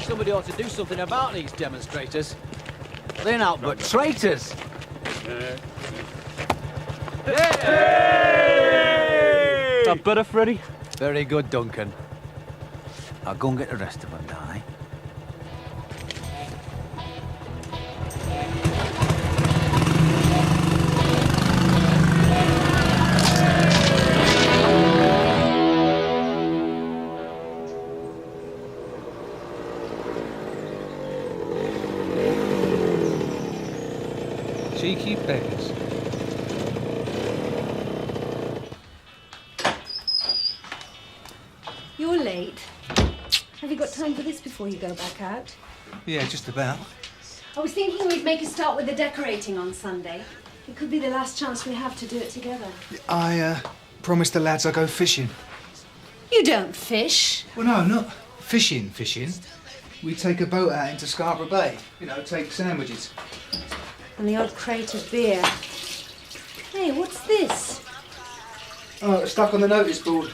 Somebody ought to do something about these demonstrators. They're not but traitors. Hey! That better, Freddy? Very good, Duncan. I'll go and get the rest of them, now, eh? Cheeky beggars. You're late. Have you got time for this before you go back out? Yeah, just about. I was thinking we'd make a start with the decorating on Sunday. It could be the last chance we have to do it together. I promised the lads I'd go fishing. You don't fish. Well, no, not fishing. We take a boat out into Scarborough Bay. You know, take sandwiches. And the odd crate of beer. Hey, what's this? Oh, it's stuck on the notice board.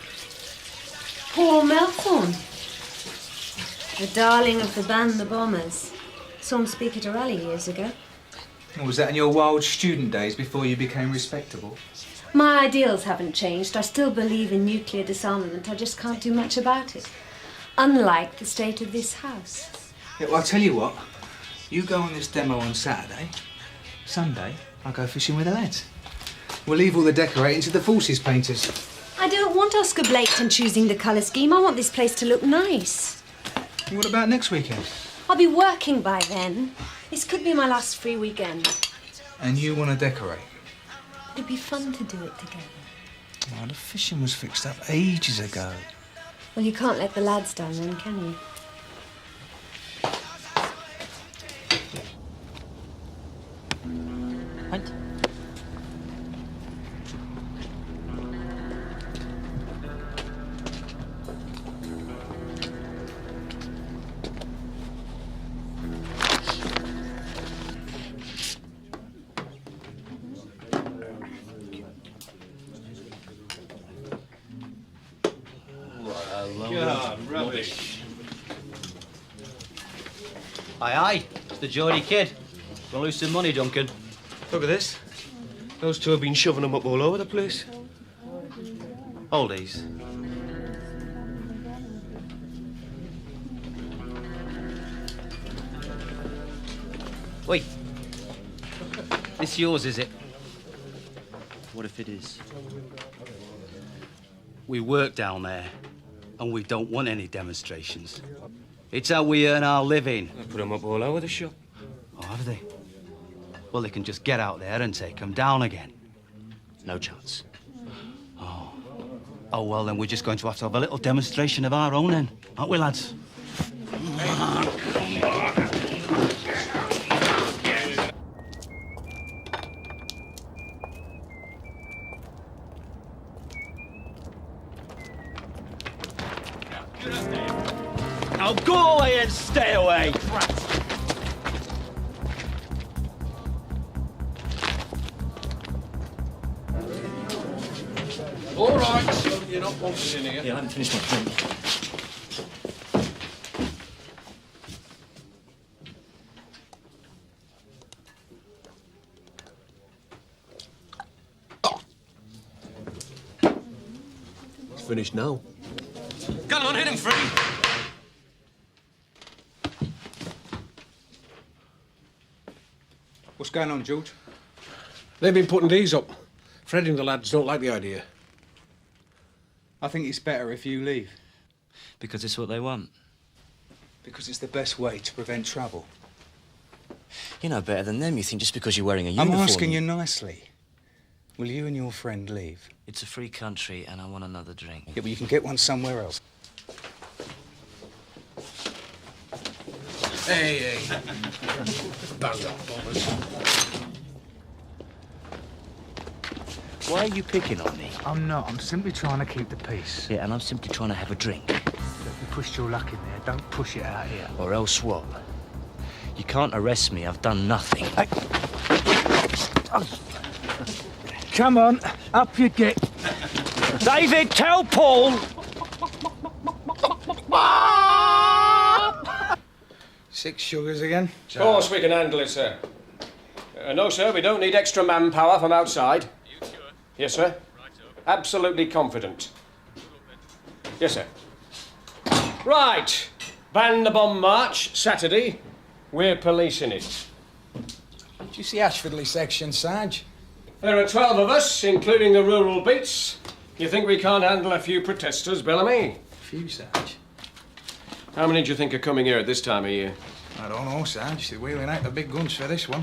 Paul Melthorne. The darling of the band The Bombers. Saw him speak at a rally years ago. Oh, was that in your wild student days before you became respectable? My ideals haven't changed. I still believe in nuclear disarmament. I just can't do much about it. Unlike the state of this house. Yeah, well, I'll tell you what. You go on this demo on Saturday. Sunday, I'll go fishing with the lads. We'll leave all the decorating to the forces painters. I don't want Oscar Blaketon choosing the colour scheme. I want this place to look nice. And what about next weekend? I'll be working by then. This could be my last free weekend. And you want to decorate? It'd be fun to do it together. Oh, the fishing was fixed up ages ago. Well, you can't let the lads down then, can you? Right. God, rubbish. Aye, it's the Geordie kid. Gonna lose some money, Duncan. Look at this. Those two have been shoving them up all over the place. Oldies. Wait. This yours, is it? What if it is? We work down there, and we don't want any demonstrations. It's how we earn our living. They put them up all over the shop. Oh, have they? Well, they can just get out there and take them down again. No chance. Oh, well, then we're just going to have a little demonstration of our own then, aren't we, lads? Now go away and stay away! All right, so you're not wanted in here. Yeah, I haven't finished my drink. It's finished now. Come on, hit him, Freddie. What's going on, George? They've been putting these up. Fred and the lads don't like the idea. I think it's better if you leave. Because it's what they want. Because it's the best way to prevent trouble. You're no better than them, you think, just because you're wearing a I'm uniform. asking you nicely. Will you and your friend leave? It's a free country, and I want another drink. Yeah, but you can get one somewhere else. Hey. Bang up, bombers. Why are you picking on me? I'm not. I'm simply trying to keep the peace. Yeah, and I'm simply trying to have a drink. If you pushed your luck in there, don't push it out here. Or else what? You can't arrest me. I've done nothing. Hey. Oh. Come on, up you get. David, tell Paul! 6 sugars again? Of course we can handle it, sir. No, sir, we don't need extra manpower from outside. You sure? Yes, sir. Absolutely confident. Yes, sir. Right. Ban the bomb march, Saturday. We're policing it. Did you see Ashfordley section, Sarge? There are 12 of us, including the rural beats. You think we can't handle a few protesters, Bellamy? Few, Sarge. How many do you think are coming here at this time of year? I don't know, Sarge. They're wheeling out the big guns for this one.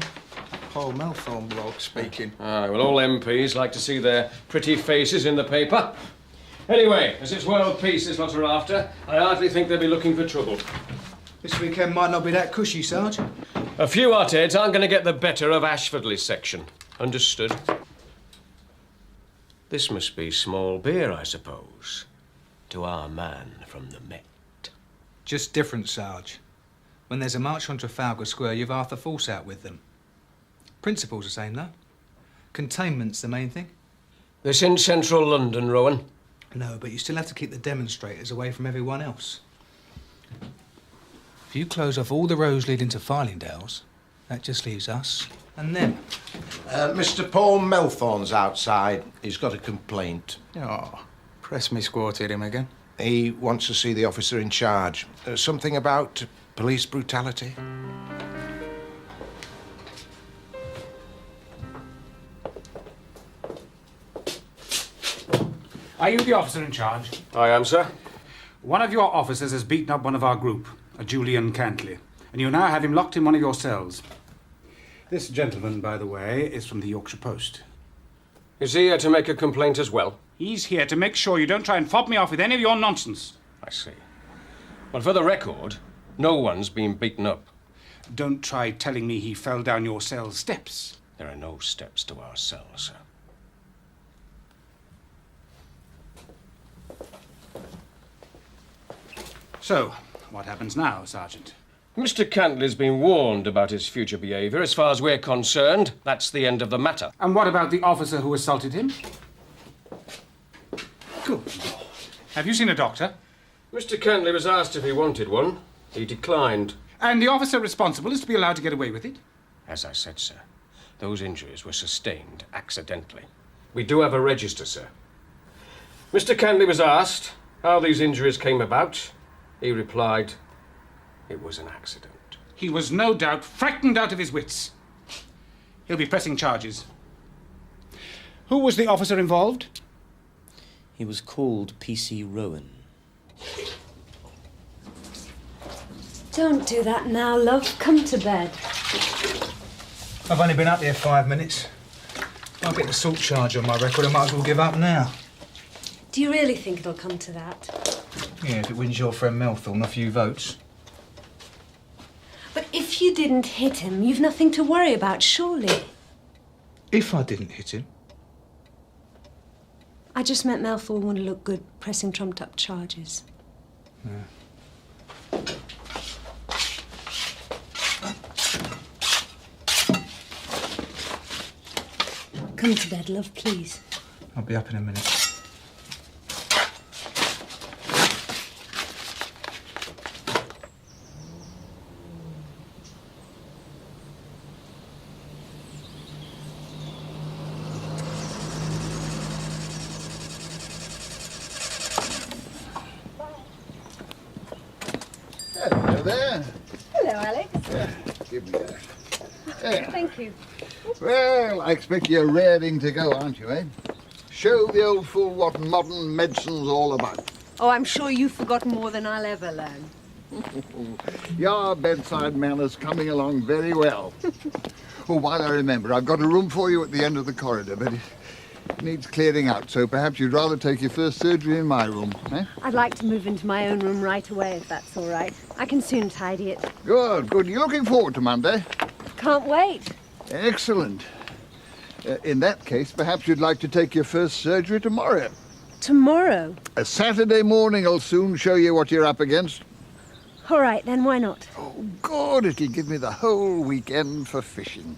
Paul Melthorne bloke speaking. Aye, well, all MPs like to see their pretty faces in the paper. Anyway, as it's world peace this lot are after, I hardly think they'll be looking for trouble. This weekend might not be that cushy, Sarge. A few hotheads aren't going to get the better of Ashfordley's section. Understood? This must be small beer, I suppose, to our man from the Met. Just different, Sarge. When there's a march on Trafalgar Square, you've half the force out with them. Principle's the same, though. Containment's the main thing. This in central London, Rowan? No, but you still have to keep the demonstrators away from everyone else. If you close off all the roads leading to Farlingdales, that just leaves us and them. Mr. Paul Melthorne's outside. He's got a complaint. Oh, press me squatted him again. He wants to see the officer in charge. Something about police brutality. Are you the officer in charge? I am, sir. One of your officers has beaten up one of our group, a Julian Cantley, and you now have him locked in one of your cells. This gentleman, by the way, is from the Yorkshire Post. Is he here to make a complaint as well? He's here to make sure you don't try and fob me off with any of your nonsense. I see. Well, for the record, no one's been beaten up. Don't try telling me he fell down your cell steps. There are no steps to our cell, sir. So, what happens now, Sergeant? Mr. Cantley's been warned about his future behaviour. As far as we're concerned, that's the end of the matter. And what about the officer who assaulted him? Good Lord. Have you seen a doctor? Mr. Cantley was asked if he wanted one. He declined. And the officer responsible is to be allowed to get away with it? As I said, sir, those injuries were sustained accidentally. We do have a register, sir. Mr. Cantley was asked how these injuries came about. He replied, it was an accident. He was no doubt frightened out of his wits. He'll be pressing charges. Who was the officer involved? He was called P.C. Rowan. Don't do that now, love. Come to bed. I've only been up here 5 minutes. I'll get the assault charge on my record. I might as well give up now. Do you really think it'll come to that? Yeah, if it wins your friend Melthorne a few votes. But if you didn't hit him, you've nothing to worry about, surely. If I didn't hit him? I just meant Melthorne wouldn't look good pressing trumped-up charges. Yeah. Come to bed, love, please. I'll be up in a minute. Hello there. Hello, Alex. Give me that. There. Thank you. Well, I expect you're raring to go, aren't you, eh? Show the old fool what modern medicine's all about. Oh, I'm sure you've forgotten more than I'll ever learn. Your bedside manner's coming along very well. Oh, while I remember, I've got a room for you at the end of the corridor, but it needs clearing out, so perhaps you'd rather take your first surgery in my room, eh? I'd like to move into my own room right away, if that's all right. I can soon tidy it. Good, good. You looking forward to Monday? Can't wait. Excellent. In that case, perhaps you'd like to take your first surgery tomorrow. Tomorrow? A Saturday morning will soon show you what you're up against. All right, then why not? Oh, good. It'll give me the whole weekend for fishing.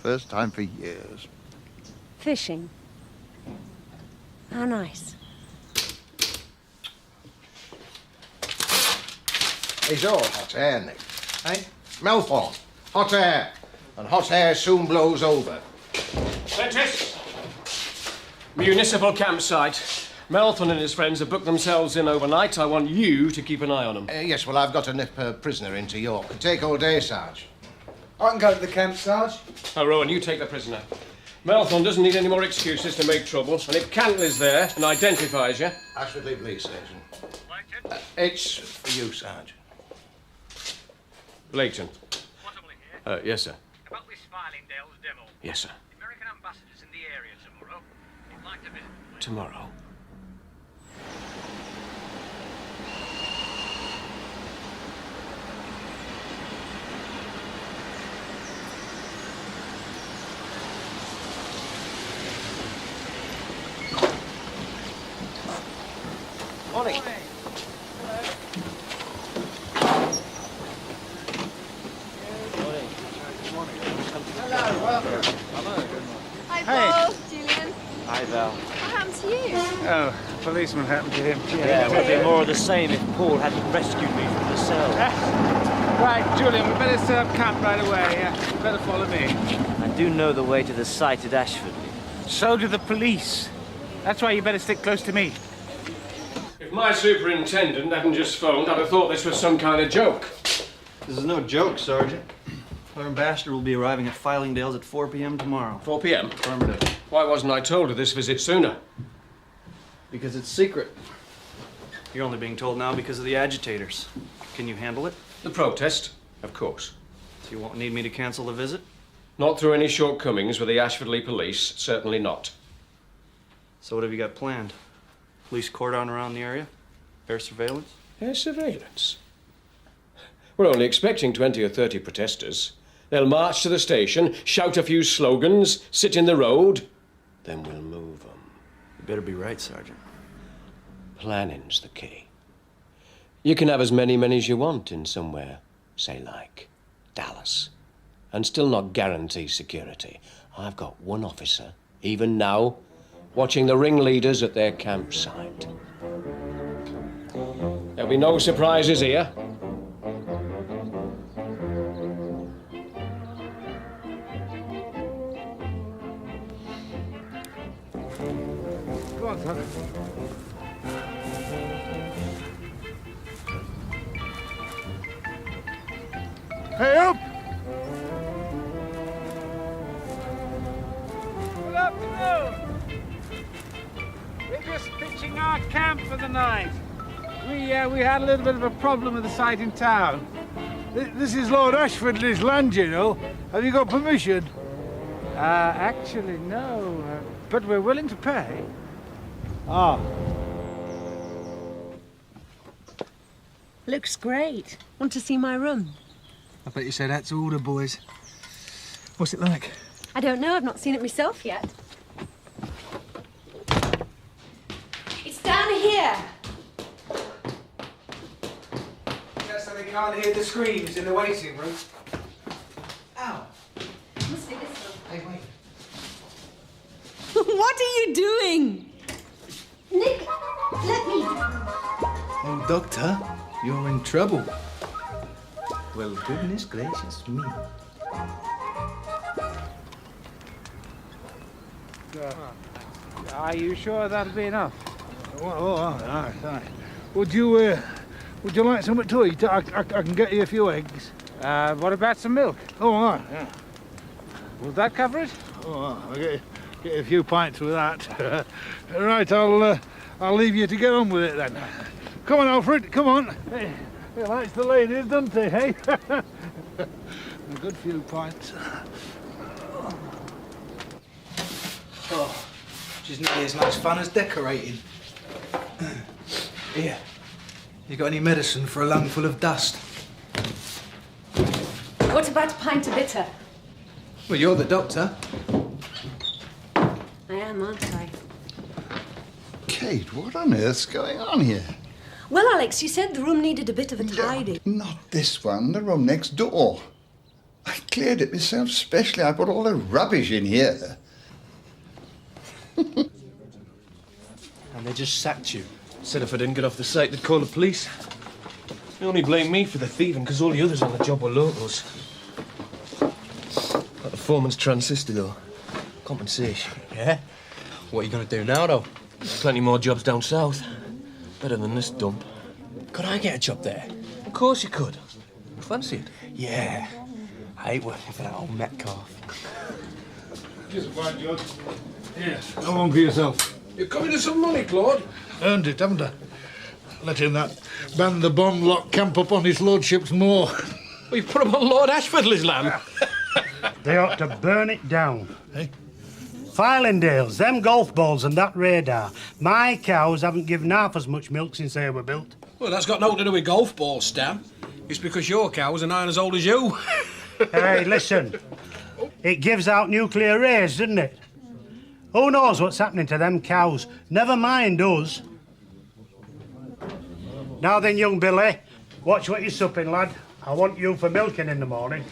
First time for years. Fishing? How nice. He's all hot air, Nick. Hey? Melthorpe, hot air. And hot air soon blows over. Prentice! Municipal campsite. Melton and his friends have booked themselves in overnight. I want you to keep an eye on them. Yes, well, I've got to nip a prisoner into York. It'll take all day, Sarge. I can go to the camp, Sarge. Oh, Rowan, you take the prisoner. Melton doesn't need any more excuses to make trouble, and if Cantley's there and identifies you... Ashfordley Police Station. It's for you, Sarge. Leighton. Possibly here. Yes, sir. About this Fylingdale's demo. Yes, sir. The American ambassador's in the area tomorrow. He'd like to visit. Tomorrow. Morning. Hi, Paul. Julian. Hi, Val. What happened to you? Oh, a policeman happened to him. Yeah, it would be more of the same if Paul hadn't rescued me from the cell. Right, Julian, we better set up camp right away. You better follow me. I do know the way to the site at Ashfordley. So do the police. That's why you better stick close to me. If my superintendent hadn't just phoned, I'd have thought this was some kind of joke. This is no joke, Sergeant. Our ambassador will be arriving at Fylingdale's at 4 p.m. tomorrow. 4 p.m.? Affirmative. Why wasn't I told of this visit sooner? Because it's secret. You're only being told now because of the agitators. Can you handle it? The protest? Of course. So you won't need me to cancel the visit? Not through any shortcomings with the Ashfordley police, certainly not. So what have you got planned? Police cordon around the area? Air surveillance? Air surveillance? We're only expecting 20 or 30 protesters. They'll march to the station, shout a few slogans, sit in the road, then we'll move them. You better be right, Sergeant. Planning's the key. You can have as many as you want in somewhere, say like Dallas, and still not guarantee security. I've got one officer, even now, watching the ringleaders at their campsite. There'll be no surprises here. Go on, son. Hey, up! Good afternoon. We're just pitching our camp for the night. We had a little bit of a problem with the site in town. This is Lord Ashfordley's land, you know. Have you got permission? Actually, no. But we're willing to pay. Ah. Looks great. Want to see my room? I bet you say that to all the boys. What's it like? I don't know. I've not seen it myself yet. It's down here. That's so they can't hear the screams in the waiting room. Ow. Must be this one. Hey, wait. What are you doing? Nick, let me. Oh, Doctor, you're in trouble. Well, goodness gracious me. Are you sure that'll be enough? All right. Would you like something to eat? I can get you a few eggs. What about some milk? Oh, all right, yeah. Will that cover it? Oh, I'll get a few pints with that. Right, I'll leave you to get on with it then. Come on, Alfred, come on. Hey, he likes the ladies, doesn't he, hey? A good few pints. Oh, she's nearly as much fun as decorating. Here, you got any medicine for a lung full of dust? What about a pint of bitter? Well, you're the doctor. I am, aren't I? Kate, what on earth's going on here? Well, Alex, you said the room needed a bit of a tidy. Not this one, the room next door. I cleared it myself specially. I put all the rubbish in here. And they just sacked you. Said if I didn't get off the site, they'd call the police. They only blame me for the thieving because all the others on the job were locals. Like the foreman's transistor, though. Compensation. Yeah? What are you going to do now, though? Plenty more jobs down south. Better than this dump. Could I get a job there? Of course you could. Fancy it? Yeah. I hate working for that old Metcalf. Just a fine job. Here, go on for yourself. You're coming to some money, Claude. Earned it, haven't I? Letting that band the bomb lot camp up on his lordship's moor. We put him on Lord Ashfordley's land. They ought to burn it down. Eh? Filingdales, them golf balls and that radar. My cows haven't given half as much milk since they were built. Well, that's got nothing to do with golf balls, Stan. It's because your cows are 9 as old as you. Hey, listen. It gives out nuclear rays, doesn't it? Who knows what's happening to them cows? Never mind us. Now then, young Billy, watch what you're supping, lad. I want you for milking in the morning.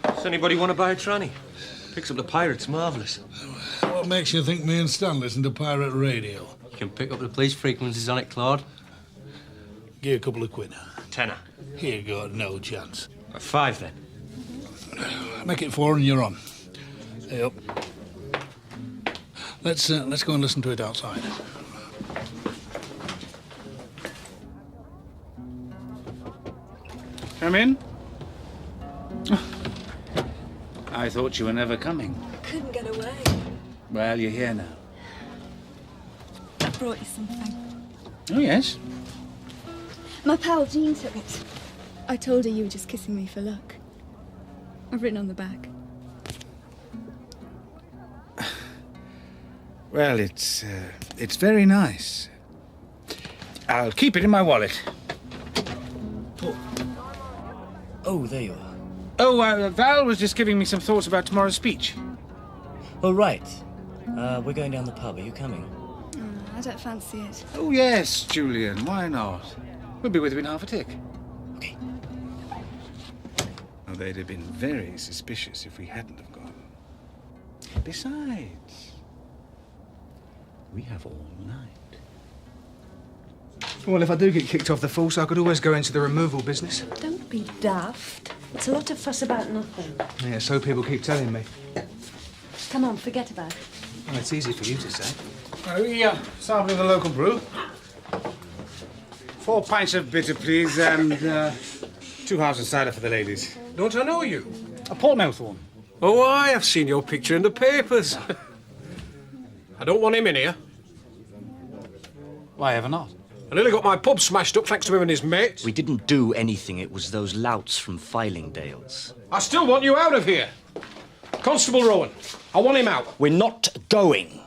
Does anybody want to buy a tranny? Picks up the pirates, marvellous. What makes you think me and Stan listen to pirate radio? You can pick up the police frequencies on it, Claude. Give you a couple of quid. Tenner. Here you go, no chance. 5 then. Make it 4 and you're on. Hey up. Let's go and listen to it outside. Come in. I thought you were never coming. Couldn't get away. Well, you're here now. I brought you something. Oh, yes? My pal Jean took it. I told her you were just kissing me for luck. I've written on the back. Well, it's very nice. I'll keep it in my wallet. Oh, there you are. Oh, Val was just giving me some thoughts about tomorrow's speech. Oh, right. We're going down the pub. Are you coming? I don't fancy it. Oh, yes, Julian, why not? We'll be with you in half a tick. Okay. Oh, they'd have been very suspicious if we hadn't have gone. Besides, we have all night. Well, if I do get kicked off the force, I could always go into the removal business. Don't be daft. It's a lot of fuss about nothing. Yeah, so people keep telling me. Come on, forget about it. Well, it's easy for you to say. Are we sampling the local brew? 4 pints of bitter, please, and 2 halves of cider for the ladies. Don't I know you? Paul Melthorne. Oh, I have seen your picture in the papers. I don't want him in here. Why ever not? I nearly got my pub smashed up thanks to him and his mates. We didn't do anything. It was those louts from Filingdales. I still want you out of here. Constable Rowan, I want him out. We're not going.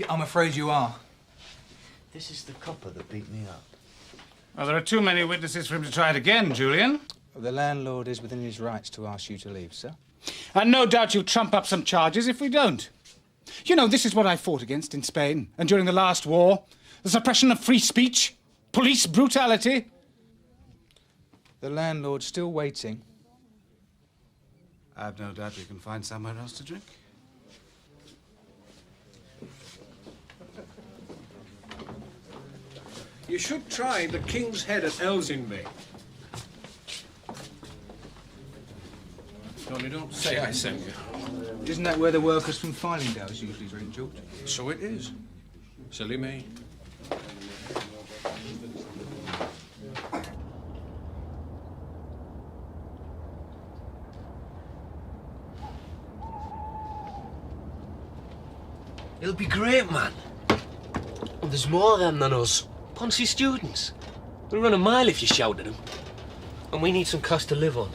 I'm afraid you are. This is the copper that beat me up. Well, there are too many witnesses for him to try it again, Julian. The landlord is within his rights to ask you to leave, sir. And no doubt you'll trump up some charges if we don't. You know, this is what I fought against in Spain and during the last war. The suppression of free speech, police brutality. The landlord's still waiting. I've no doubt we can find somewhere else to drink. You should try the King's Head at Elsinby. Only don't say I sent you. Isn't that where the workers from Filingdales usually drink, George? So it is. Silly me. It'll be great, man. And there's more of them than us. Poncy students. We'll run a mile if you shout at them. And we need some cost to live on.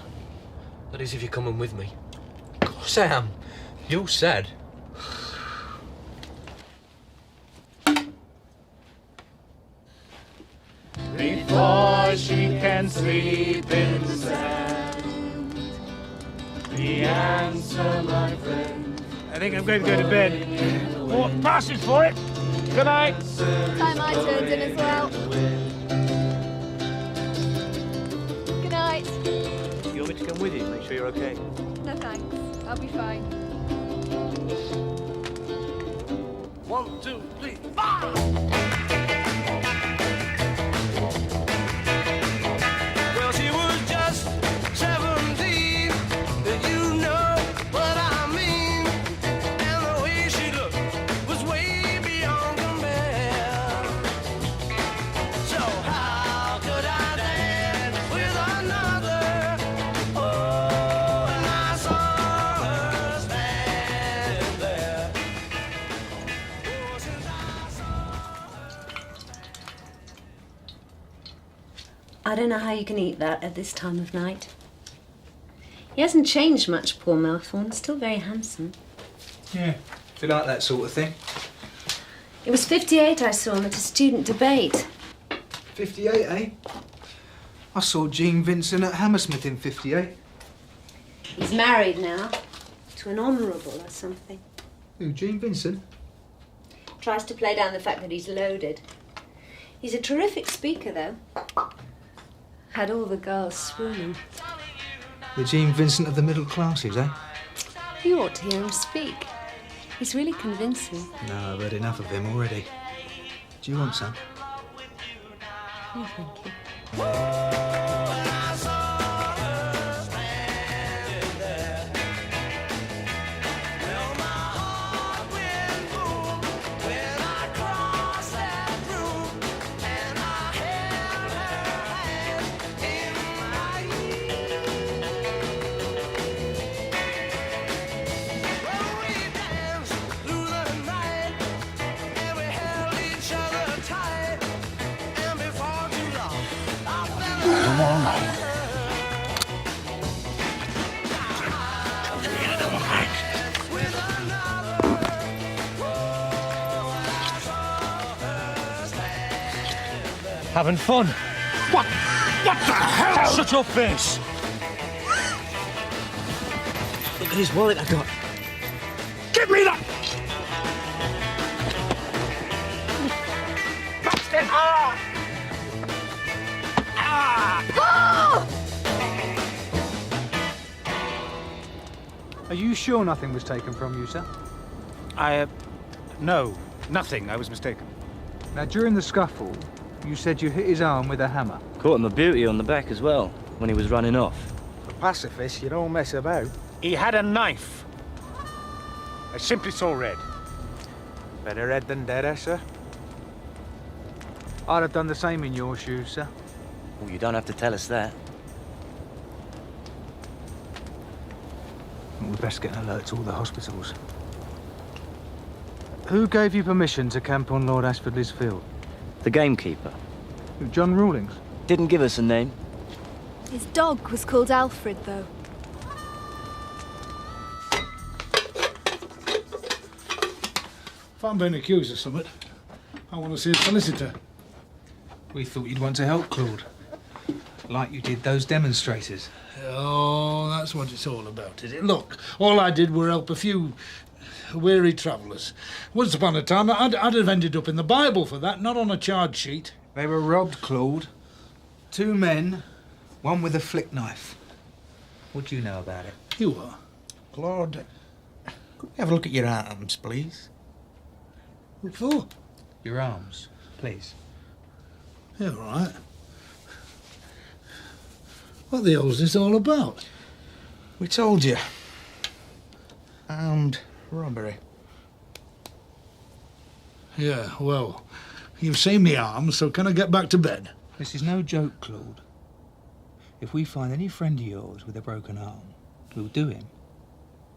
That is, if you're coming with me. Of course I am. You said. Before she can sleep in sand, the answer, my friend. I think I'm going to go to bed. What passes for it? Good night. Time I turned in as well. Good night. You want me to come with you? Make sure you're okay. No thanks. I'll be fine. 1, 2, 3, 4! I don't know how you can eat that at this time of night. He hasn't changed much, poor Melthorne. Still very handsome. Yeah. If you like that sort of thing. It was 58 I saw him at a student debate. 58, eh? I saw Jean Vincent at Hammersmith in 58. He's married now. To an honourable or something. Who, Jean Vincent? Tries to play down the fact that he's loaded. He's a terrific speaker, though. Had all the girls swooning. The Jean Vincent of the middle classes, eh? You ought to hear him speak. He's really convincing. No, I've heard enough of him already. Do you want some? Oh, thank you. Having fun? What the hell? Shut your face! Look at his wallet I got. Give me that! Bastard! Ah! Ah! Are you sure nothing was taken from you, sir? No, nothing. I was mistaken. Now, during the scuffle, you said you hit his arm with a hammer. Caught him a beauty on the back as well, when he was running off. For pacifist, you don't mess about. He had a knife. I simply saw red. Better red than dead, eh, sir? I'd have done the same in your shoes, sir. Well, you don't have to tell us that. We'd best get an alert to all the hospitals. Who gave you permission to camp on Lord Ashfordley's field? The gamekeeper. Who, John Rawlings? Didn't give us a name. His dog was called Alfred, though. If I'm being accused of something, I want to see a solicitor. We thought you'd want to help, Claude. Like you did those demonstrators. Oh, that's what it's all about, is it? Look, all I did were help a few weary travellers. Once upon a time, I'd have ended up in the Bible for that, not on a charge sheet. They were robbed, Claude. 2 men, one with a flick knife. What do you know about it? You are? Claude, could we have a look at your arms, please? What for? Your arms, please. Yeah, all right. What the hell's this all about? We told you. Armed robbery. Yeah, well, you've seen me arms, so can I get back to bed? This is no joke, Claude. If we find any friend of yours with a broken arm, we'll do him,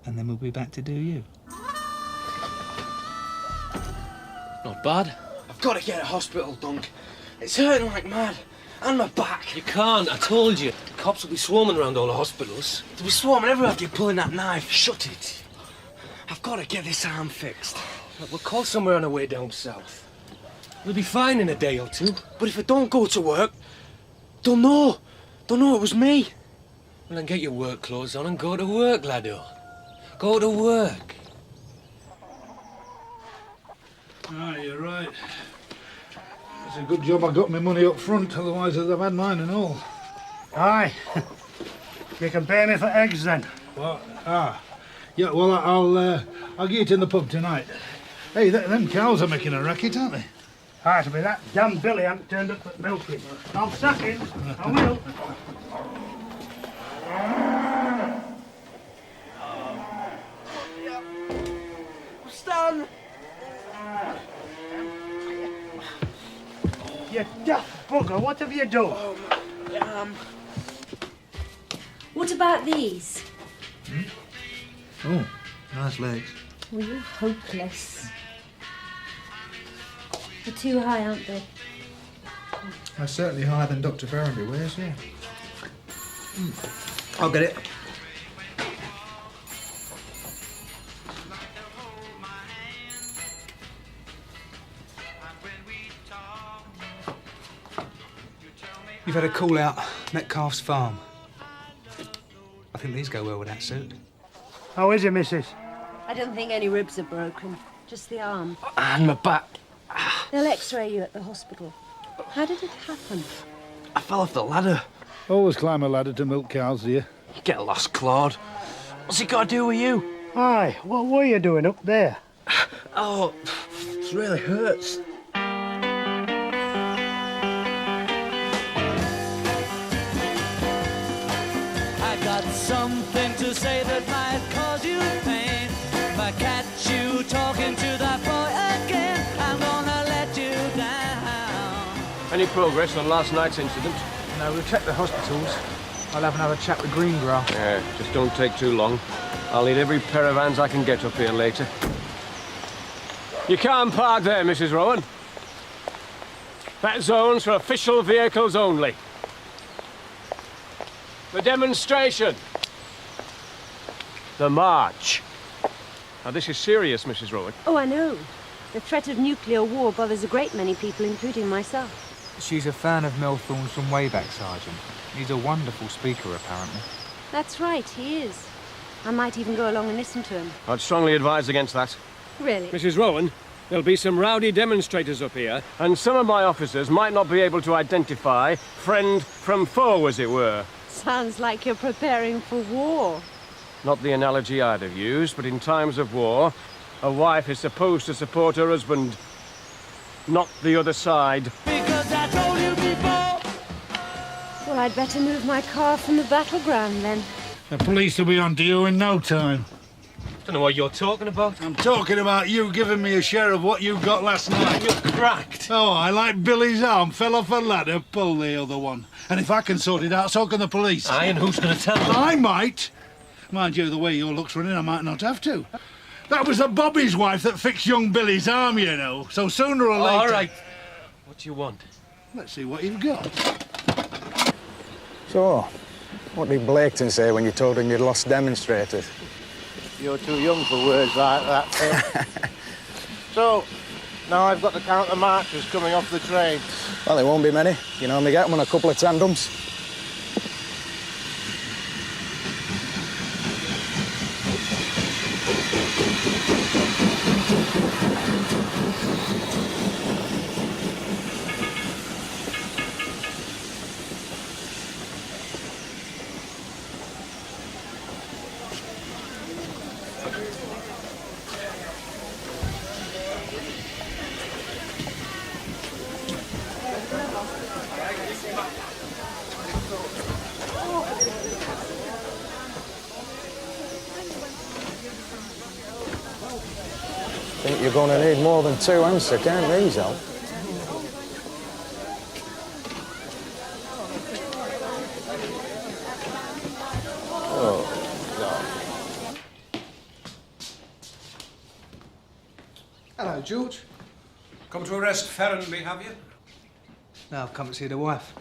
and then we'll be back to do you. Not bad. I've got to get to hospital, Dunk. It's hurting like mad. And my back. You can't, I told you. The cops will be swarming around all the hospitals. They'll be swarming everywhere after you pulling that knife. Shut it. I've got to get this arm fixed. Look, we'll call somewhere on our way down south. We'll be fine in a day or two. But if I don't go to work, they'll know. They'll know it was me. Well, then get your work clothes on and go to work, laddo. Go to work. Ah, you're right. It's a good job I got my money up front, otherwise I'd have had mine and all. Aye. You can pay me for eggs then. What? Ah. Yeah, well, I'll get it in the pub tonight. Hey, them cows are making a racket, aren't they? Aye, to be that damn Billy hasn't turned up at milking. I'll sack him. I will. Stan! You daft bugger, what have you done? What about these? Oh, nice legs. Well, you're hopeless. They're too high, aren't they? That's certainly higher than Dr. Ferrenby wears, yeah. I'll get it. You've had a call out, Metcalfe's farm. I think these go well with that suit. How is it, missus? I don't think any ribs are broken, just the arm. And my back. They'll x-ray you at the hospital. How did it happen? I fell off the ladder. Always climb a ladder to milk cows, do you? Get lost, Claude. What's it got to do with you? Aye, what were you doing up there? Oh, it really hurts. I got something to say that might cause you pain. If I catch you talking to that boy again, I'm gonna let you down. Any progress on last night's incident? No, we've checked the hospitals. I'll have another chat with Greengrass. Yeah, just don't take too long. I'll need every pair of hands I can get up here later. You can't park there, Mrs. Rowan. That zone's for official vehicles only. The demonstration. The march. Now, this is serious, Mrs. Rowan. Oh, I know. The threat of nuclear war bothers a great many people, including myself. She's a fan of Melthorne's from way back, Sergeant. He's a wonderful speaker, apparently. That's right, he is. I might even go along and listen to him. I'd strongly advise against that. Really? Mrs. Rowan, there'll be some rowdy demonstrators up here, and some of my officers might not be able to identify friend from foe, as it were. Sounds like you're preparing for war. Not the analogy I'd have used, but in times of war, a wife is supposed to support her husband, not the other side. Because I told you before. Well, I'd better move my car from the battleground then. The police will be on to you in no time. Don't know what you're talking about. I'm talking about you giving me a share of what you got last night. You're cracked. Oh, I like Billy's arm. Fell off a ladder, pull the other one. And if I can sort it out, so can the police. Aye, and who's going to tell them? I might. Mind you, the way your luck's running, I might not have to. That was the Bobby's wife that fixed young Billy's arm, you know. So sooner or later... All right. What do you want? Let's see what you've got. So, what did Blaketon say when you told him you'd lost demonstrators? You're too young for words like that, Phil. So, now I've got to count the marchers coming off the train. Well, there won't be many. You can only get them on a couple of tandems. I think you're going to need more than 2 hands to count these out. Oh, God. Hello, George. Come to arrest Ferrenby, have you? No, I've come to see the wife.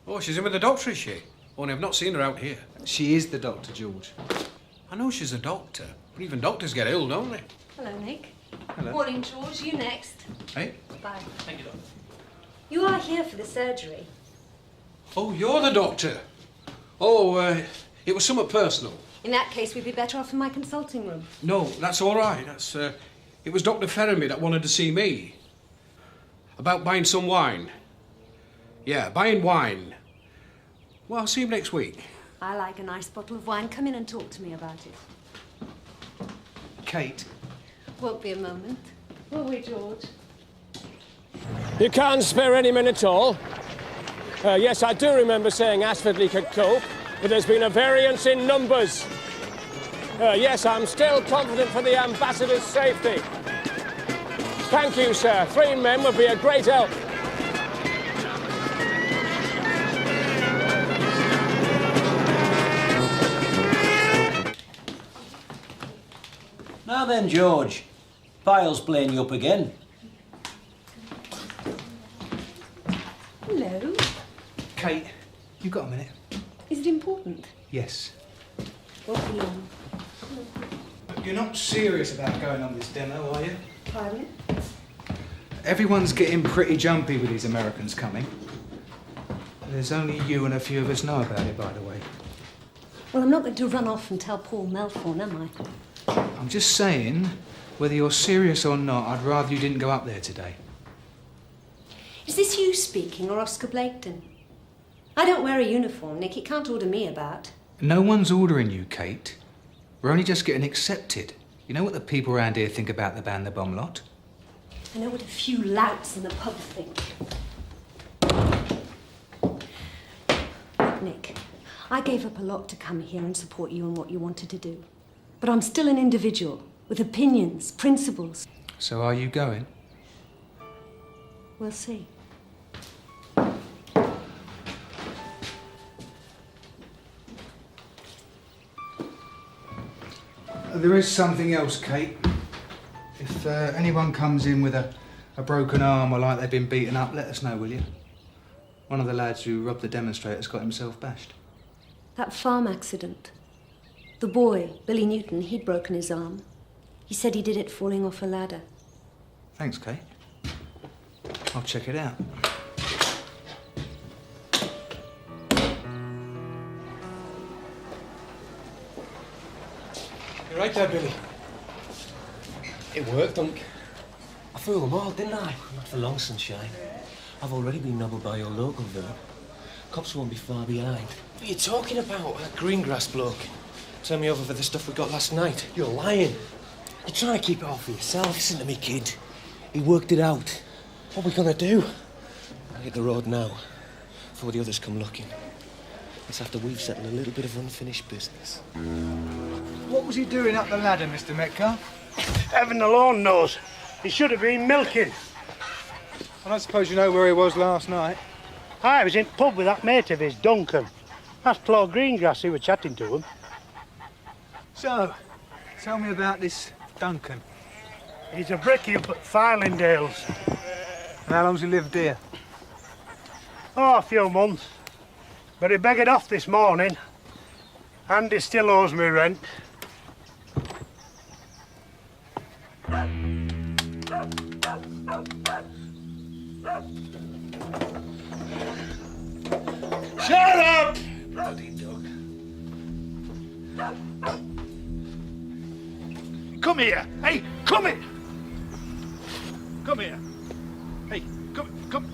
Oh, she's in with the doctor, is she? Only I've not seen her out here. She is the doctor, George. I know she's a doctor, but even doctors get ill, don't they? Hello, Nick. Hello. Morning, George. You next. Hey? Bye. Thank you, doctor. You are here for the surgery. Oh, you're the doctor. Oh, it was somewhat personal. In that case, we'd be better off in my consulting room. No, that's all right. It was Dr. Ferrenby that wanted to see me. About buying some wine. Yeah, buying wine. Well, I'll see him next week. I like a nice bottle of wine. Come in and talk to me about it. Kate. Won't be a moment. Will we, George? You can't spare any men at all. Yes, I do remember saying Asfordley could cope, but there's been a variance in numbers. Yes, I'm still confident for the ambassador's safety. Thank you, sir. 3 men would be a great help. Now then, George. Pile's playing you up again. Kate, you got a minute? Is it important? Yes. Won't be long. But you're not serious about going on this demo, are you? Pardon? Everyone's getting pretty jumpy with these Americans coming. There's only you and a few of us know about it, by the way. Well, I'm not going to run off and tell Paul Melthorne, am I? I'm just saying, whether you're serious or not, I'd rather you didn't go up there today. Is this you speaking or Oscar Blaketon? I don't wear a uniform, Nick. He can't order me about. No one's ordering you, Kate. We're only just getting accepted. You know what the people around here think about the band, the bomb lot? I know what a few louts in the pub think. Look, Nick, I gave up a lot to come here and support you in what you wanted to do. But I'm still an individual with opinions, principles. So are you going? We'll see. There is something else, Kate. If anyone comes in with a broken arm or like they've been beaten up, let us know, will you? One of the lads who robbed the demonstrators got himself bashed. That farm accident. The boy, Billy Newton, he'd broken his arm. He said he did it falling off a ladder. Thanks, Kate. I'll check it out. You're right there, Billy. It worked, Dunk. I fooled them all, didn't I? Not for long, sunshine. I've already been nobbled by your local villain. Cops won't be far behind. What are you talking about? That Greengrass bloke. Turned me over for the stuff we got last night. You're lying. You're trying to keep it all for yourself. Listen to me, kid. He worked it out. What are we gonna do? I hit the road now, before the others come looking. It's after we've settled a little bit of unfinished business. What was he doing up the ladder, Mr. Metcalf? Heaven alone knows. He should have been milking. I don't suppose you know where he was last night? I was in pub with that mate of his, Duncan. That's Claude Greengrass who was chatting to him. So, tell me about this Duncan. He's a brickie up at Filingdales. And how long's he lived here? Oh, a few months. But he beggared off this morning. And he still owes me rent. Shut up! Bloody dog. Come here. Hey, come here. Come here. Hey, come.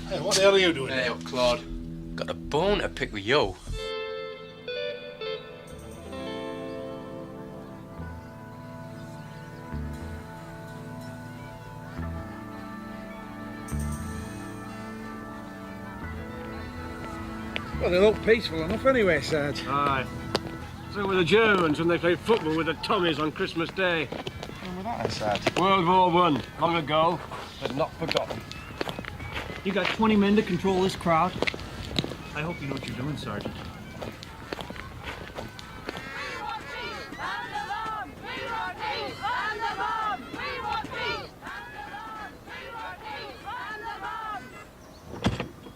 Hey, what the hell are you doing? Hey, Claude. Got a bone to pick with you. Well, they look peaceful enough anyway, Sarge. Aye. So were the Germans when they played football with the Tommies on Christmas Day. When was that, Sarge? World War I, long ago, but not forgotten. You got 20 men to control this crowd. I hope you know what you're doing, Sergeant.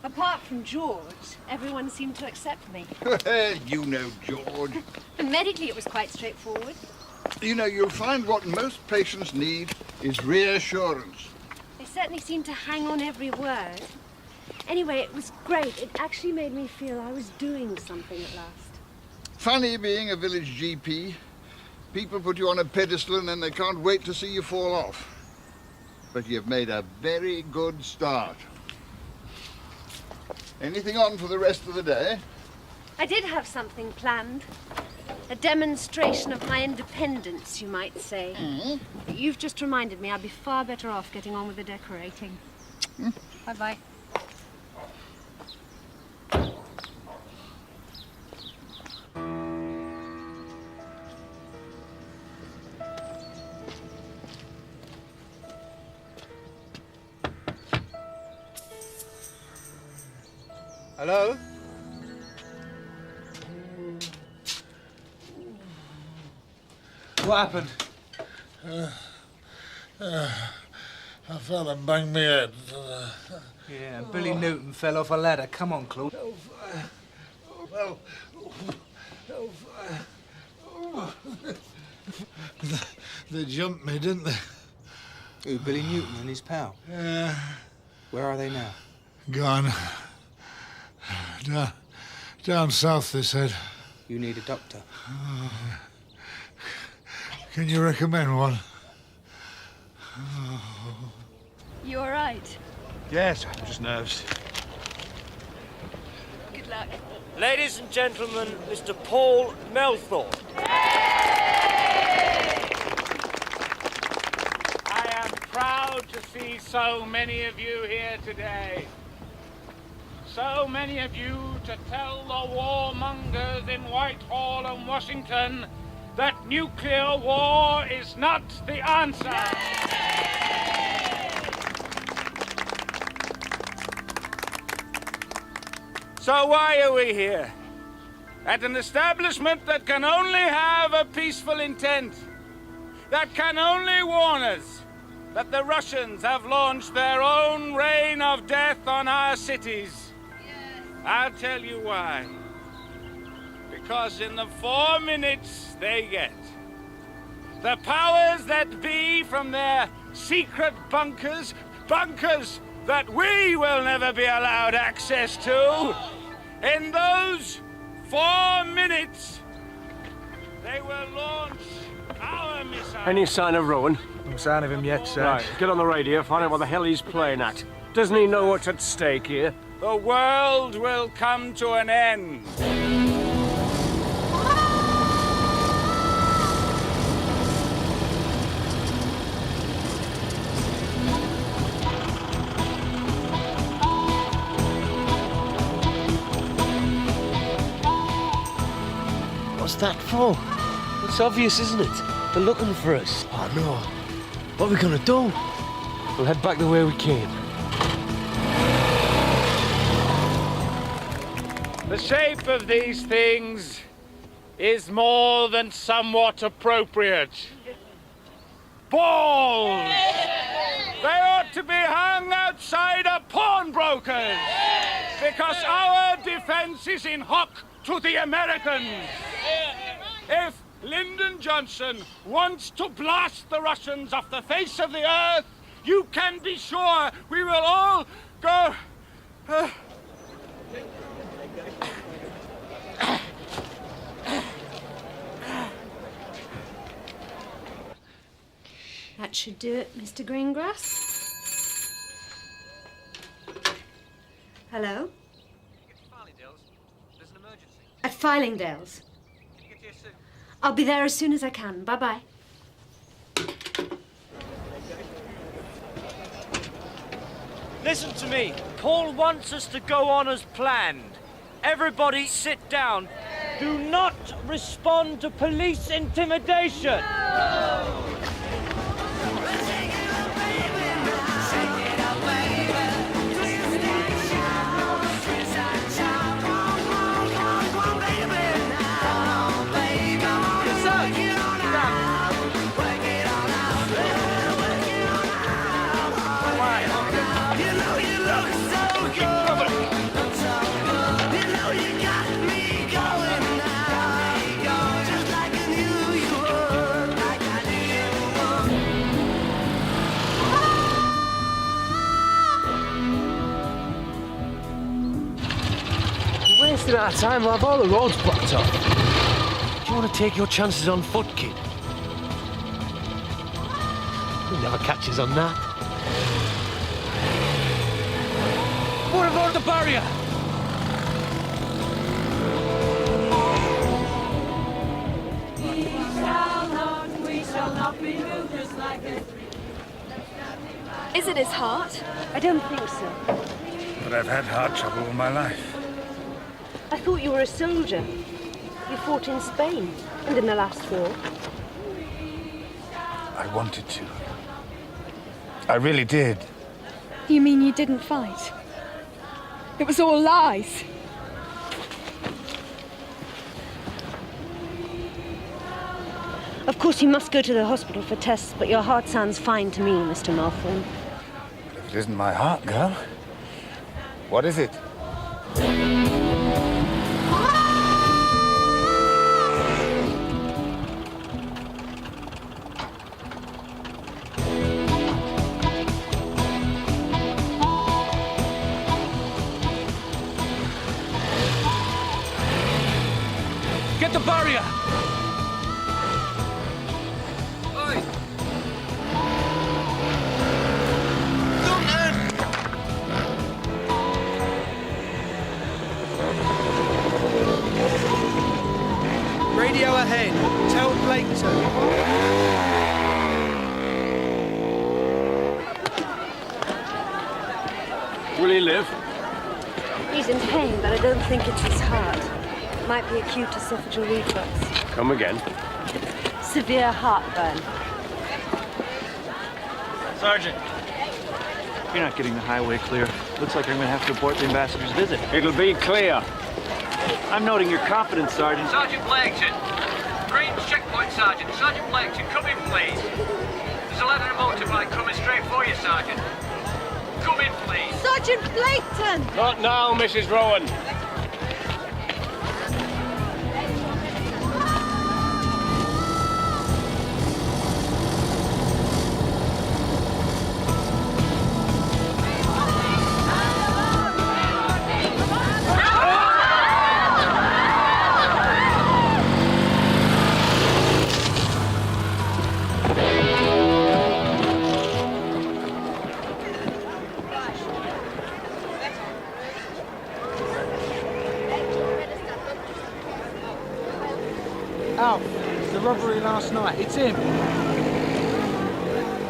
Apart from George, everyone seemed to accept me. You know George. And medically, it was quite straightforward. You know, you'll find what most patients need is reassurance. They certainly seemed to hang on every word. Anyway, it was great. It actually made me feel I was doing something at last. Funny being a village GP. People put you on a pedestal and then they can't wait to see you fall off. But you've made a very good start. Anything on for the rest of the day? I did have something planned. A demonstration of my independence, you might say. But you've just reminded me I'd be far better off getting on with the decorating. Bye-bye. Hello? What happened? I fell and banged my head. Yeah, Billy Newton fell off a ladder. Come on, Claude. They jumped me, didn't they? Who, Billy Newton and his pal? Yeah. Where are they now? Gone. Down south, they said. You need a doctor. Can you recommend one? You all right? Yes, I'm just nerves. Good luck. Ladies and gentlemen, Mr. Paul Melthorpe. I am proud to see so many of you here today. So many of you to tell the warmongers in Whitehall and Washington that nuclear war is not the answer. So why are we here? At an establishment that can only have a peaceful intent, that can only warn us that the Russians have launched their own rain of death on our cities. I'll tell you why. Because in the 4 minutes they get, the powers that be from their secret bunkers that we will never be allowed access to, in those 4 minutes, they will launch our missiles. Any sign of Rowan? No sign of him yet, sir. Right, get on the radio, find out what the hell he's playing at. Doesn't he know what's at stake here? The world will come to an end. What's that for? It's obvious, isn't it? They're looking for us. Oh, no. What are we gonna do? We'll head back the way we came. The shape of these things is more than somewhat appropriate. Balls! They ought to be hung outside a pawnbroker's because our defense is in hock to the Americans. If Lyndon Johnson wants to blast the Russians off the face of the earth, you can be sure we will all go... That should do it, Mr. Greengrass. Hello? There's an emergency. At Filingdale's. Can you get here soon? I'll be there as soon as I can. Bye-bye. Listen to me. Paul wants us to go on as planned. Everybody sit down. Do not respond to police intimidation. Wasting our time, we'll have all the roads blocked off. Do you want to take your chances on foot, kid? You'll never catch us on that. What about the barrier? We shall not be moved just like this. Is it his heart? I don't think so. But I've had heart trouble all my life. I thought you were a soldier. You fought in Spain and in the last war. I wanted to. I really did. You mean you didn't fight? It was all lies. Of Of course, you must go to the hospital for tests, but your heart sounds fine to me, Mr. Malthorn. If it isn't my heart, girl. What is it? Get the barrier! Radio ahead. Tell Blaketon. Will he live? He's in pain, but I don't think it's his heart. It might be acute esophageal reflux. Come again. Severe heartburn. Sergeant, you're not getting the highway clear. Looks like I'm going to have to abort the ambassador's visit. It'll be clear. I'm noting your confidence, Sergeant. Sergeant Blaketon. Green's checkpoint, Sergeant. Sergeant Blaketon, come in, please. There's a lad in a motorbike coming straight for you, Sergeant. Come in, please. Sergeant Blaketon! Not now, Mrs. Rowan. Alf, the robbery last night, it's him.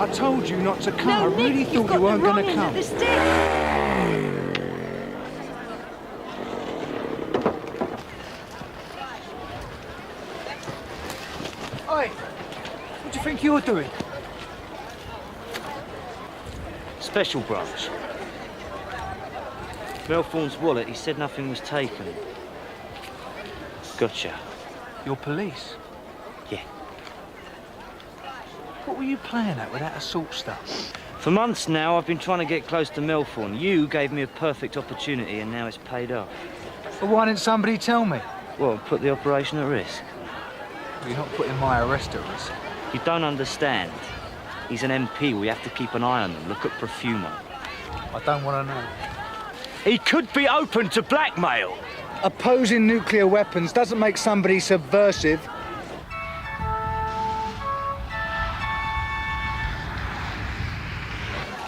I told you not to come. No, I really Nick, thought you've got you weren't the wrong going to end come. of the stick. Oi, what do you think you're doing? Special branch. Melthorn's wallet, he said nothing was taken. Gotcha. You're police? Yeah. What were you playing at with that assault stuff? For months now, I've been trying to get close to Melthorn. You gave me a perfect opportunity, and now it's paid off. But why didn't somebody tell me? Well, put the operation at risk. You're not putting my arrest at risk. You don't understand. He's an MP. We have to keep an eye on him. Look at Profumo. I don't want to know. He could be open to blackmail. Opposing nuclear weapons doesn't make somebody subversive.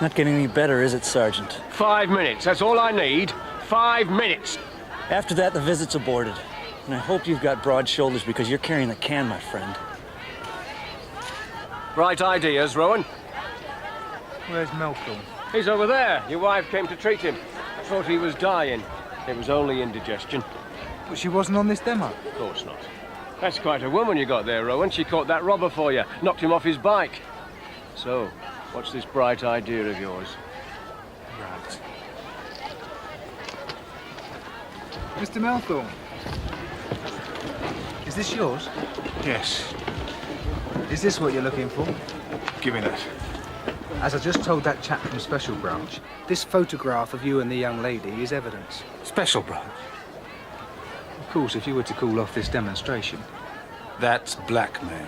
Not getting any better, is it, Sergeant? 5 minutes. That's all I need. 5 minutes. After that, the visit's aborted. And I hope you've got broad shoulders because you're carrying the can, my friend. Bright ideas, Rowan. Where's Melthorn? He's over there. Your wife came to treat him. Thought he was dying. It was only indigestion. But she wasn't on this demo. Of course not. That's quite a woman you got there, Rowan. She caught that robber for you, knocked him off his bike. So, what's this bright idea of yours? Right. Mr. Melthorn, is this yours? Yes. Is this what you're looking for? Give me that. As I just told that chap from Special Branch, this photograph of you and the young lady is evidence. Special branch. Of course, if you were to call off this demonstration, That's blackmail.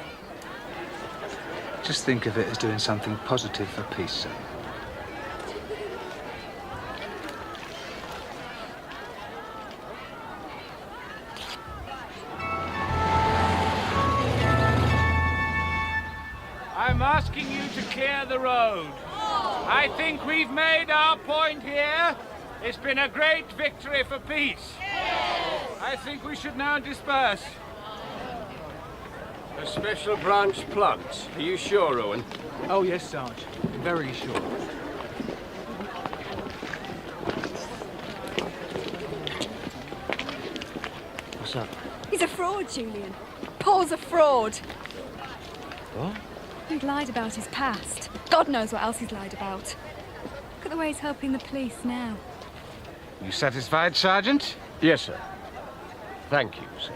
just think of it as doing something positive for peace, sir. I'm asking you to clear the road. I think we've made our point here. It's been a great victory for peace. I think we should now disperse. A special branch plant. Are you sure, Rowan? Oh, yes, Sarge. Very sure. What's up? He's a fraud, Julian. Paul's a fraud. What? He's lied about his past. God knows what else he's lied about. Look at the way he's helping the police now. You satisfied, Sergeant? Yes, sir. Thank you, sir.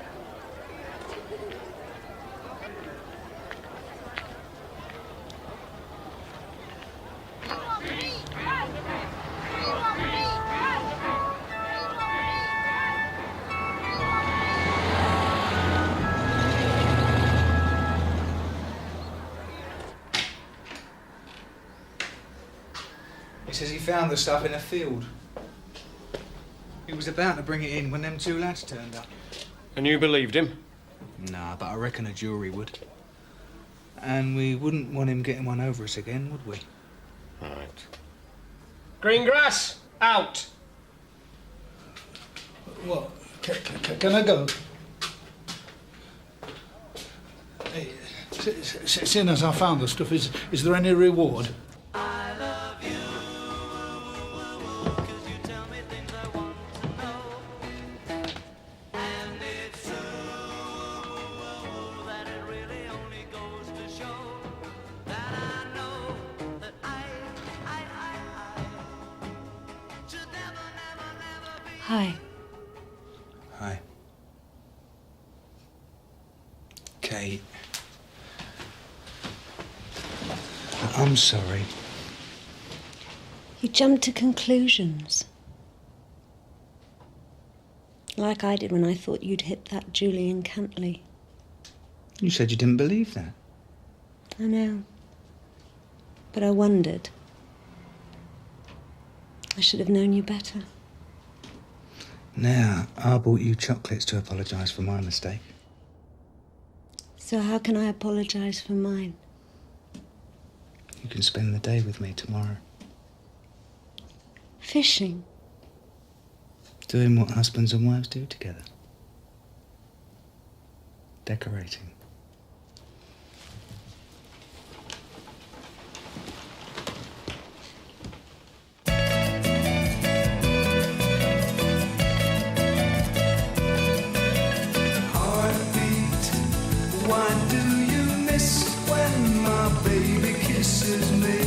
He says he found the stuff in a field. He was about to bring it in when them two lads turned up. And you believed him? Nah, but I reckon a jury would. And we wouldn't want him getting one over us again, would we? Right. Green grass, out! What? Can I go? Hey, seeing as I found the stuff, is there any reward? Hi. Hi. Kate. I'm sorry. You jumped to conclusions. Like I did when I thought you'd hit that Julian Cantley. You said you didn't believe that. I know. But I wondered. I should have known you better. Now, I bought you chocolates to apologise for my mistake. So how can I apologise for mine? You can spend the day with me tomorrow. Fishing? Doing what husbands and wives do together. Decorating. Why do you miss when my baby kisses me?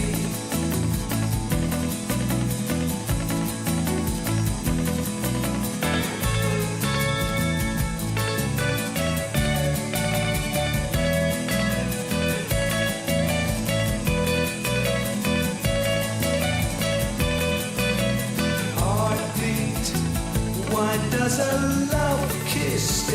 Heartbeat, why does a love kiss stay?